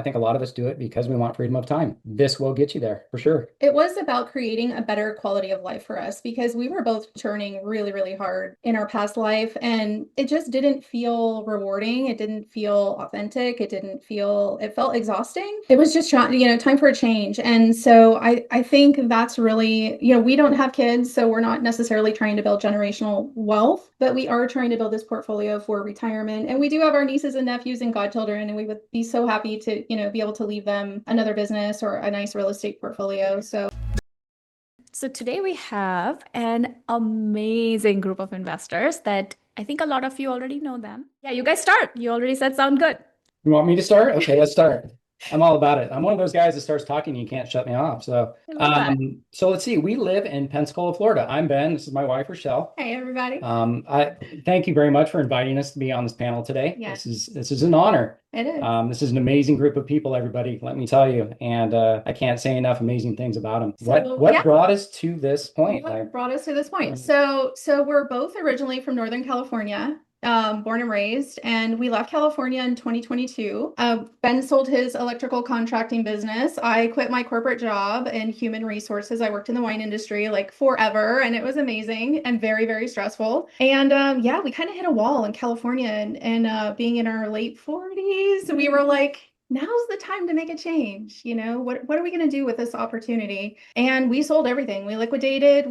I think a lot of us do it because we want freedom of time. This will get you there for sure. It was about creating a better quality of life for us because we were both churning really, really hard in our past life, and it just didn't feel rewarding. It didn't feel authentic. It felt exhausting. It was just trying, time for a change. And so I think that's really, we don't have kids, so we're not necessarily trying to build generational wealth, but we are trying to build this portfolio for retirement. And we do have our nieces and nephews and godchildren, and we would be so happy to, be able to leave them another business or a nice real estate portfolio. So today we have an amazing group of investors that I think a lot of you already know them. Yeah, you guys start. You already said sound good. You want me to start? Okay, let's start. I'm all about it. I'm one of those guys that starts talking and you can't shut me off. So, I love that. so let's see. We live in Pensacola, Florida. I'm Ben. This is my wife, Rachelle. Hey, everybody. I thank you very much for inviting us to be on this panel today. Yeah. This is an honor. It is. This is an amazing group of people, everybody, let me tell you. And I can't say enough amazing things about them. What brought us to this point? What brought us to this point? So we're both originally from Northern California. Born and raised, and we left California in 2022. Ben sold his electrical contracting business. I quit my corporate job in human resources. I worked in the wine industry like forever, and it was amazing and very, very stressful. And yeah, we kind of hit a wall in California, and being in our late 40s, we were like, now's the time to make a change. What are we going to do with this opportunity? And we sold everything. We liquidated.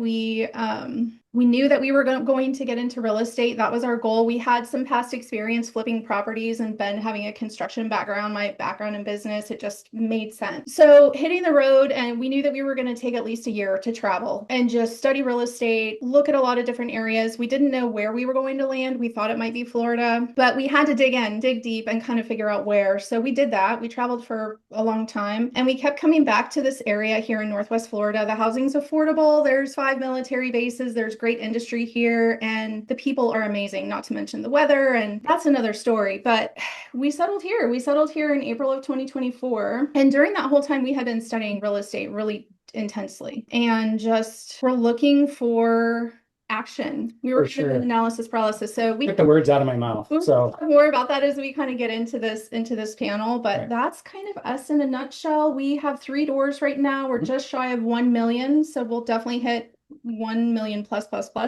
We knew that we were going to get into real estate. That was our goal. We had some past experience flipping properties, and Ben having a construction background, my background in business, it just made sense. So hitting the road, and we knew that we were going to take at least a year to travel and just study real estate, look at a lot of different areas. We didn't know where we were going to land. We thought it might be Florida, but we had to dig deep and kind of figure out where. So we did that. We traveled for a long time, and we kept coming back to this area here in Northwest Florida. The housing's affordable. There's 5 military bases. There's great industry here, and the people are amazing, not to mention the weather, and that's another story. But we settled here. We settled here in April of 2024, and during that whole time we had been studying real estate really intensely, and just were looking for action. We were sure. in analysis paralysis. So we took the words out of my mouth. So more about that as we kind of get into this panel, but Right. That's kind of us in a nutshell. We have 3 doors right now. We're just shy of 1 million, so we'll definitely hit 1 million plus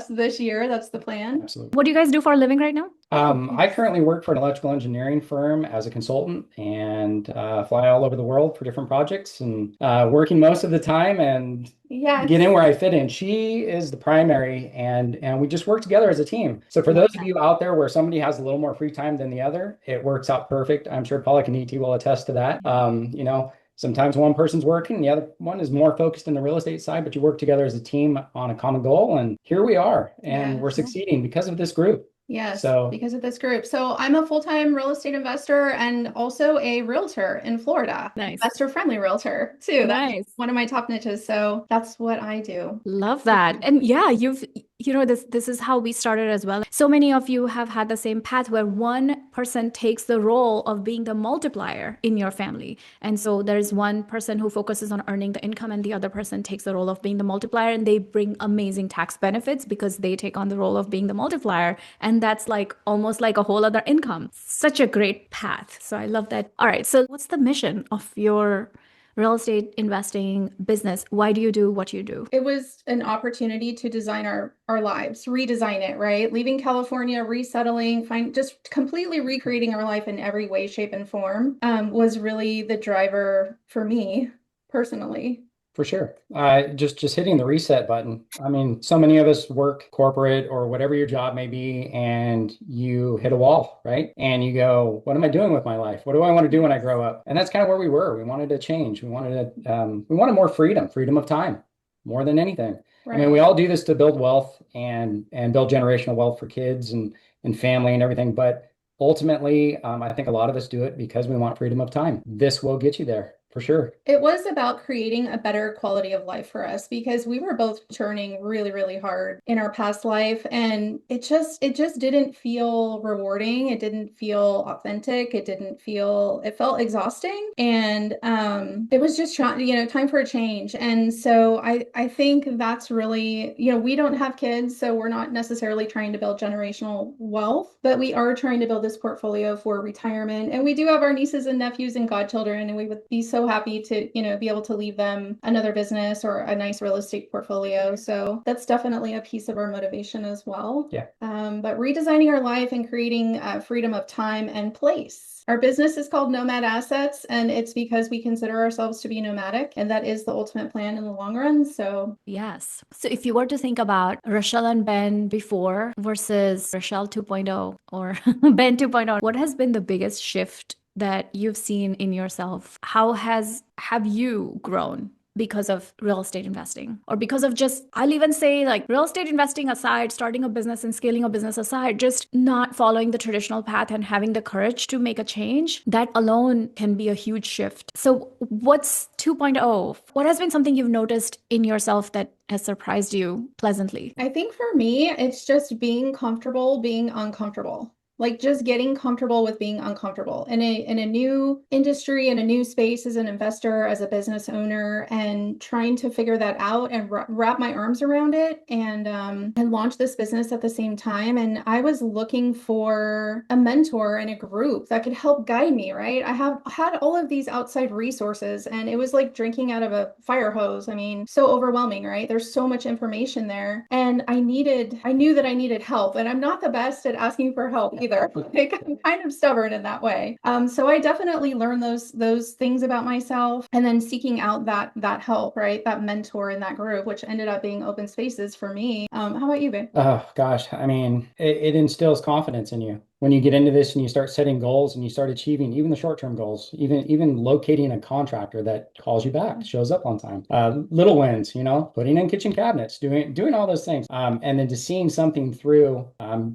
this year. That's the plan. Absolutely. What do you guys do for a living right now? I currently work for an electrical engineering firm as a consultant and fly all over the world for different projects, and working most of the time and get in where I fit in. She is the primary, and we just work together as a team. So for those of you out there where somebody has a little more free time than the other, it works out perfect. I'm sure Pollock and ET will attest to that. Sometimes one person's working, the other one is more focused in the real estate side, but you work together as a team on a common goal. And here we are, and we're succeeding because of this group. Yes, because of this group. So I'm a full-time real estate investor and also a realtor in Florida. Nice. Investor-friendly realtor too. Nice. That's one of my top niches. So that's what I do. Love that. And yeah, this is how we started as well. So many of you have had the same path where one person takes the role of being the multiplier in your family. And so there's one person who focuses on earning the income, and the other person takes the role of being the multiplier, and they bring amazing tax benefits because they take on the role of being the multiplier. And that's like almost like a whole other income. Such a great path. So I love that. All right. So what's the mission of your real estate investing business? Why do you do what you do? It was an opportunity to design our lives, redesign it, right? Leaving California, resettling, just completely recreating our life in every way, shape, and form was really the driver for me personally. For sure. Just hitting the reset button. I mean, so many of us work corporate or whatever your job may be, and you hit a wall, right? And you go, what am I doing with my life? What do I want to do when I grow up? And that's kind of where we were. We wanted to change. We wanted more freedom of time, more than anything. Right. I mean, we all do this to build wealth and build generational wealth for kids and family and everything. But ultimately, I think a lot of us do it because we want freedom of time. This will get you there for sure. It was about creating a better quality of life for us because we were both churning really, really hard in our past life, and it just didn't feel rewarding. It didn't feel authentic. It felt exhausting, and it was just time for a change. And so I think that's really, we don't have kids, so we're not necessarily trying to build generational wealth, but we are trying to build this portfolio for retirement. And we do have our nieces and nephews and godchildren, and we would be so happy to, be able to leave them another business or a nice real estate portfolio. So that's definitely a piece of our motivation as well. Yeah. But redesigning our life and creating freedom of time and place. Our business is called Nomad Assets, and it's because we consider ourselves to be nomadic, and that is the ultimate plan in the long run. So yes. So if you were to think about Rachelle and Ben before versus Rachelle 2.0 or Ben 2.0, what has been the biggest shift that you've seen in yourself? How have you grown because of real estate investing, or because of just, I'll even say, like, real estate investing aside, starting a business and scaling a business aside, just not following the traditional path and having the courage to make a change, that alone can be a huge shift. So what's 2.0? What has been something you've noticed in yourself that has surprised you pleasantly? I think for me, it's just being comfortable being uncomfortable. Like just getting comfortable with being uncomfortable in a new industry, in a new space as an investor, as a business owner, and trying to figure that out and wrap my arms around it and launch this business at the same time. And I was looking for a mentor and a group that could help guide me, right? I have had all of these outside resources, and it was like drinking out of a fire hose. I mean, so overwhelming, right? There's so much information there. And I knew that I needed help, and I'm not the best at asking for help either. Like, I'm kind of stubborn in that way. So I definitely learned those things about myself, and then seeking out that help, right? That mentor in that group, which ended up being Open Spaces for me. How about you, babe? Oh gosh, I mean, it instills confidence in you when you get into this and you start setting goals and you start achieving even the short-term goals, even locating a contractor that calls you back, shows up on time. Little wins, putting in kitchen cabinets, doing all those things, and then just seeing something through,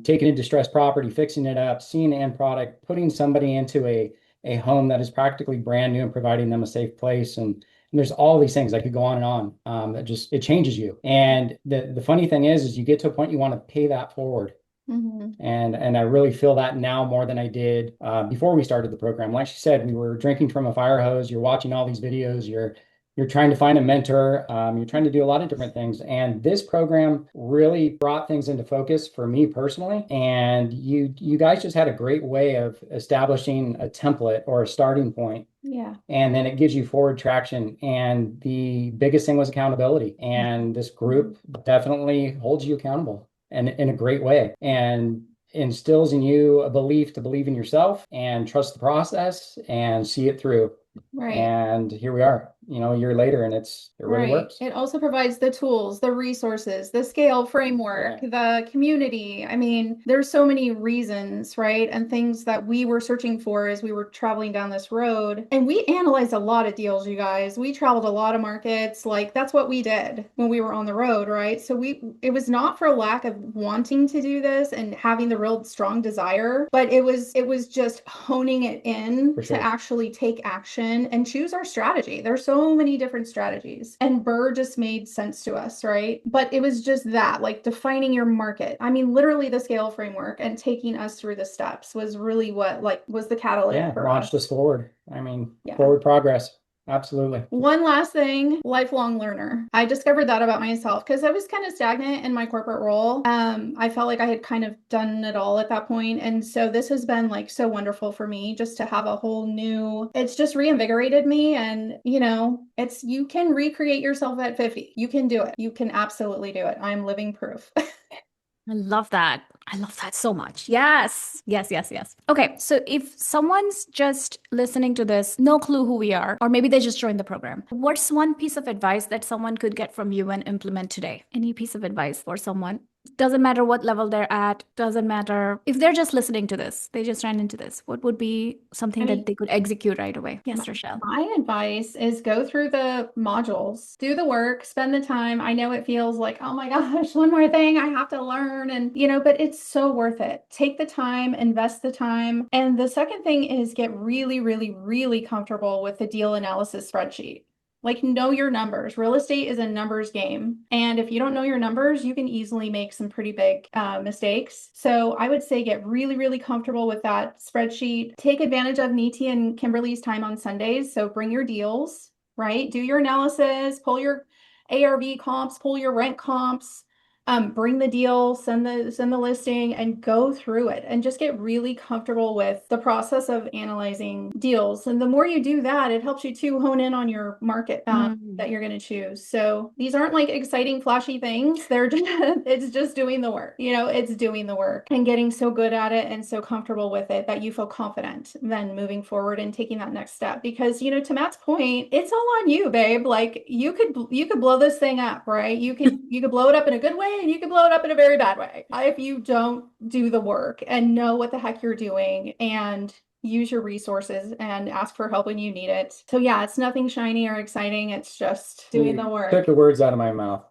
taking a distressed property, fixing it up, seeing the end product, putting somebody into a home that is practically brand new and providing them a safe place. And there's all these things. I could go on and on. It changes you. And the funny thing is you get to a point you want to pay that forward. Mm-hmm. And I really feel that now more than I did before we started the program. Like she said, we were drinking from a fire hose. You're watching all these videos. You're trying to find a mentor. You're trying to do a lot of different things. And this program really brought things into focus for me personally. And you guys just had a great way of establishing a template or a starting point. Yeah. And then it gives you forward traction. And the biggest thing was accountability. And this group definitely holds you accountable and in a great way, and instills in you a belief to believe in yourself and trust the process and see it through. Right. And here we are, a year later, and it really works. It also provides the tools, the resources, the scale framework, the community. I mean, there's so many reasons, right? And things that we were searching for as we were traveling down this road. And we analyzed a lot of deals, you guys. We traveled a lot of markets. Like, that's what we did when we were on the road, right? So it was not for lack of wanting to do this and having the real strong desire, but it was just honing it in to actually take action and choose our strategy. There's so many different strategies, and Burr just made sense to us, right? But it was just that, like, defining your market. I mean, literally the scale framework and taking us through the steps was really what was the catalyst for launched us. us forward. I mean, forward progress. Absolutely. One last thing, lifelong learner. I discovered that about myself because I was kind of stagnant in my corporate role. I felt like I had kind of done it all at that point. And so this has been like so wonderful for me just to have a whole new, it's just reinvigorated me. And you can recreate yourself at 50. You can do it. You can absolutely do it. I'm living proof. I love that. I love that so much. Yes. Yes, yes, yes. Okay. So if someone's just listening to this, no clue who we are, or maybe they just joined the program, what's one piece of advice that someone could get from you and implement today? Any piece of advice for someone? Doesn't matter what level they're at, doesn't matter if they're just listening to this, they just ran into this. What would be something I that mean, they could execute right away? Yes, Rochelle. my advice is go through the modules, do the work, spend the time. I know it feels like, oh my gosh, one more thing I have to learn. And, but it's so worth it. Take the time, invest the time. And the second thing is get really, really, really comfortable with the deal analysis spreadsheet. Like, know your numbers. Real estate is a numbers game. And if you don't know your numbers, you can easily make some pretty big mistakes. So I would say get really, really comfortable with that spreadsheet. Take advantage of Niti and Kimberly's time on Sundays. So bring your deals, right? Do your analysis, pull your ARV comps, pull your rent comps. Bring the deal, send the listing, and go through it and just get really comfortable with the process of analyzing deals. And the more you do that, it helps you to hone in on your market that you're going to choose. So these aren't like exciting, flashy things. They're just, it's just doing the work. It's doing the work and getting so good at it and so comfortable with it that you feel confident then moving forward and taking that next step. Because, to Matt's point, it's all on you, babe. Like you could blow this thing up, right? You could blow it up in a good way and you can blow it up in a very bad way if you don't do the work and know what the heck you're doing and use your resources and ask for help when you need it. So yeah, it's nothing shiny or exciting. It's just doing the work. Took the words out of my mouth.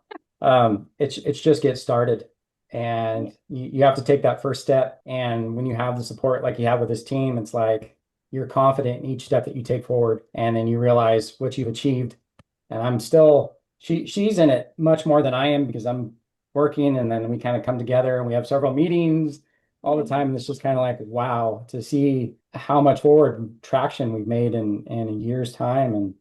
It's just get started, and you have to take that first step. And when you have the support like you have with this team, it's like you're confident in each step that you take forward, and then you realize what you've achieved. And I'm still she's in it much more than I am because I'm working, and then we kind of come together and we have several meetings all the time. And it's just kind of like, wow, to see how much forward traction we've made in a year's time. And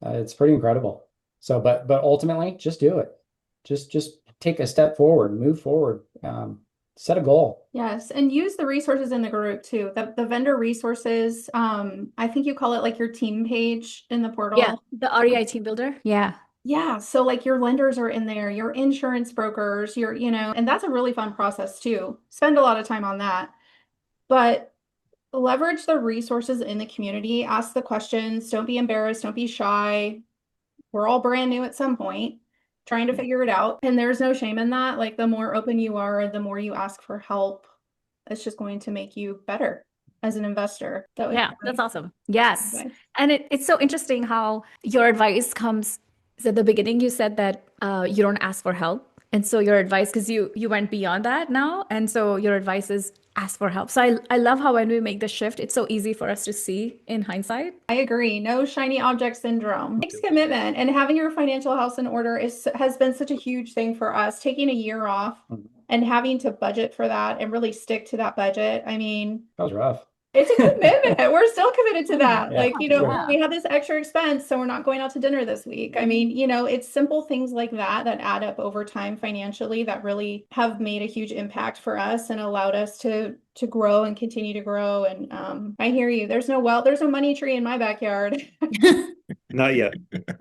it's pretty incredible. So, but ultimately just do it. Just take a step forward, move forward, set a goal. Yes, and use the resources in the group too. The vendor resources, I think you call it like your team page in the portal. Yeah, the REI team builder. Yeah. Yeah, so like your lenders are in there, your insurance brokers, and that's a really fun process too. Spend a lot of time on that. But leverage the resources in the community, ask the questions, don't be embarrassed, don't be shy. We're all brand new at some point, trying to figure it out. And there's no shame in that. Like the more open you are, the more you ask for help, it's just going to make you better as an investor. Yeah, that's awesome. Yes. Okay. And it's so interesting how your advice comes. So at the beginning, you said that you don't ask for help. And so your advice, because you went beyond that now. And so your advice is ask for help. So I love how when we make the shift, it's so easy for us to see in hindsight. I agree. No shiny object syndrome. It takes commitment, and having your financial house in order has been such a huge thing for us. Taking a year off and having to budget for that and really stick to that budget. I mean, that was rough. It's a commitment. We're still committed to that. Yeah, like, we have this extra expense, so we're not going out to dinner this week. I mean, it's simple things like that add up over time financially that really have made a huge impact for us and allowed us to grow and continue to grow. And I hear you. There's no money tree in my backyard. Not yet.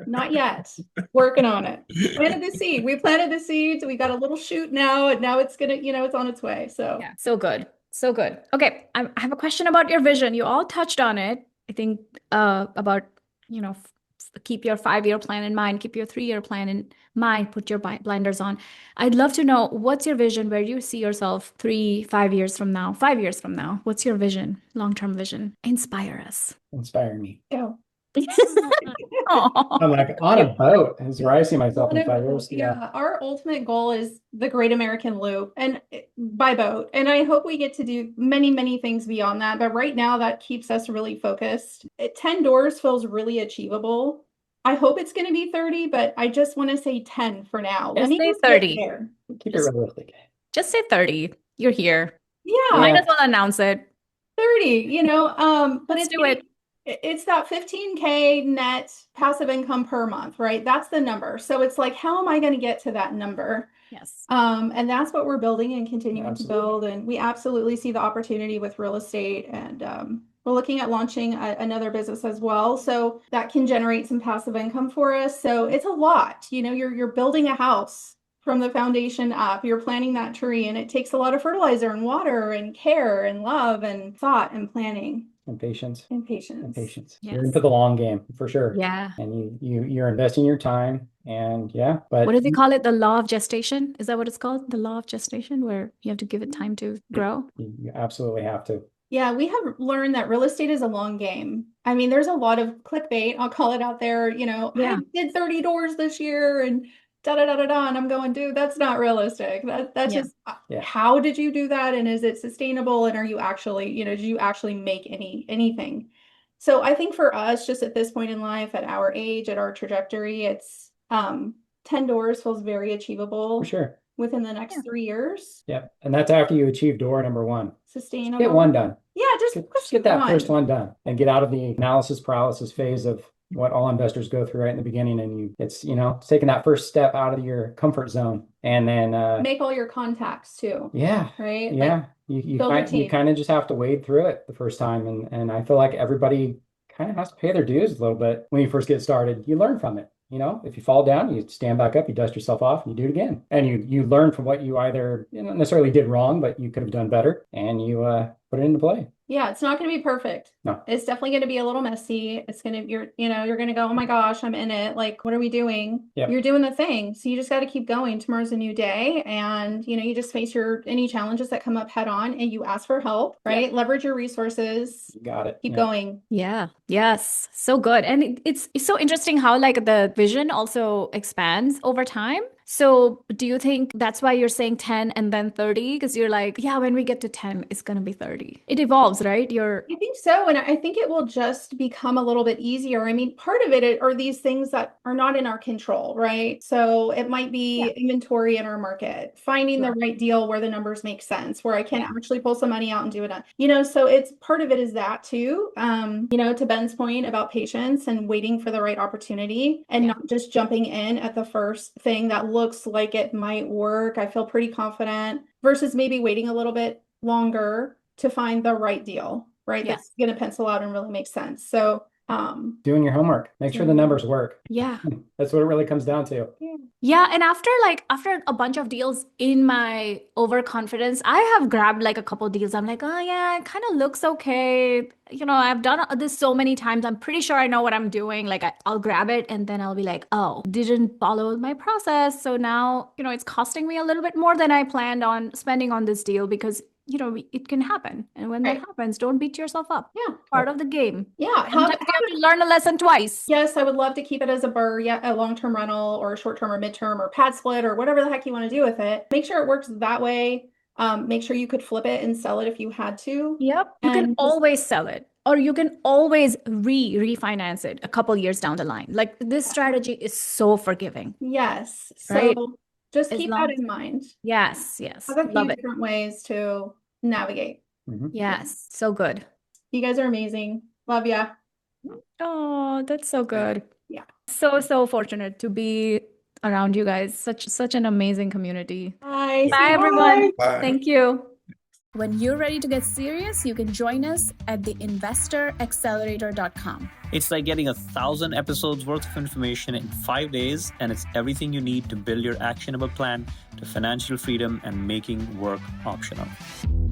Not yet. Working on it. Planted the seed. We planted the seeds. We got a little shoot now, and now it's gonna, it's on its way. So yeah, so good. So good. Okay, I have a question about your vision. You all touched on it. I think about, keep your 5-year plan in mind, keep your 3-year plan in mind, put your blinders on. I'd love to know, what's your vision? Where do you see yourself 3-5 years from now, 5 years from now? What's your vision, long-term vision? Inspire us. Inspire me. Go. I'm like on a boat is where I see myself in 5 years. Yeah, our ultimate goal is the Great American Loop, and by boat. And I hope we get to do many, many things beyond that. But right now, that keeps us really focused. 10 doors feels really achievable. I hope it's going to be 30, but I just want to say 10 for now. Just say 30. Keep it realistic. Just say 30. You're here. Yeah. Might as well announce it. 30, but Let's do it. It's that 15K net passive income per month, right? That's the number. So it's like, how am I going to get to that number? Yes. And that's what we're building and continuing to build. And we absolutely see the opportunity with real estate. And we're looking at launching another business as well. So that can generate some passive income for us. So it's a lot. You're building a house from the foundation up. You're planting that tree, and it takes a lot of fertilizer and water and care and love and thought and planning. and patience. And patience. And patience. Yes. You're into the long game for sure. Yeah. And you're investing your time, and yeah, but What do they call it? The law of gestation? Is that what it's called? The law of gestation, where you have to give it time to grow? you absolutely have to. Yeah, we have learned that real estate is a long game. I mean, there's a lot of clickbait, I'll call it out there, Yeah. I did 30 doors this year and da da da da da. And I'm going, dude, that's not realistic. That's Yeah. just Yeah. how did you do that? And is it sustainable? And are you actually, did you actually make anything? So I think for us, just at this point in life, at our age, at our trajectory, it's 10 doors feels very achievable For sure. within the next 3 years. Yep. And that's after you achieve door number one. Sustainable. Get one done. Yeah, just Get that first one done and get out of the analysis paralysis phase of what all investors go through right in the beginning. And it's taking that first step out of your comfort zone, and then make all your contacts too. Yeah. Right. Yeah. Like, You kind of just have to wade through it the first time. And I feel like everybody kind of has to pay their dues a little bit when you first get started. You learn from it. If you fall down, you stand back up, you dust yourself off, and you do it again. And you learn from what you either not necessarily did wrong, but you could have done better, and you put it into play. Yeah, it's not going to be perfect. No. It's definitely going to be a little messy. It's going to, you're going to go, oh my gosh, I'm in it. Like, what are we doing? Yep. You're doing the thing. So you just got to keep going. Tomorrow's a new day. And, you just face any challenges that come up head on, and you ask for help, right? Yep. Leverage your resources. You got it. Keep going. Yeah. Yes. So good. And it's so interesting how like the vision also expands over time. So do you think that's why you're saying 10 and then 30? Because you're like, yeah, when we get to 10, it's going to be 30. It evolves, right? I think so. And I think it will just become a little bit easier. I mean, part of it are these things that are not in our control, right? So it might be inventory in our market, finding the right deal where the numbers make sense, where I can actually pull some money out and do it. So it's part of it is that too. To Ben's point about patience and waiting for the right opportunity and not just jumping in at the first thing that looks like it might work. I feel pretty confident versus maybe waiting a little bit longer to find the right deal, right? Yeah. That's going to pencil out and really make sense. So, doing your homework, make sure the numbers work. Yeah. That's what it really comes down to. Yeah. And after a bunch of deals in my overconfidence, I have grabbed like a couple deals. I'm like, oh yeah, it kind of looks okay. I've done this so many times. I'm pretty sure I know what I'm doing. Like I'll grab it and then I'll be like, oh, didn't follow my process. So now, it's costing me a little bit more than I planned on spending on this deal because it can happen. And when that happens, don't beat yourself up. Yeah. Part of the game. Yeah. Sometimes you have to learn a lesson twice. Yes, I would love to keep it as a BRRRR, a long-term rental or a short-term or midterm or pad split or whatever the heck you want to do with it. Make sure it works that way. Make sure you could flip it and sell it if you had to. Yep. You can always sell it. Or you can always refinance it a couple years down the line. Like this strategy is so forgiving. Yes. So right? Just keep that in mind. Yes. Have a few different ways to navigate. Mm-hmm. Yes. So good. You guys are amazing. Love ya. Oh, that's so good. Yeah. So fortunate to be around you guys. Such an amazing community. Bye. Bye, everyone. Bye. Thank you. When you're ready to get serious, you can join us at theinvestoraccelerator.com. It's like getting 1,000 episodes worth of information in 5 days, and it's everything you need to build your actionable plan to financial freedom and making work optional.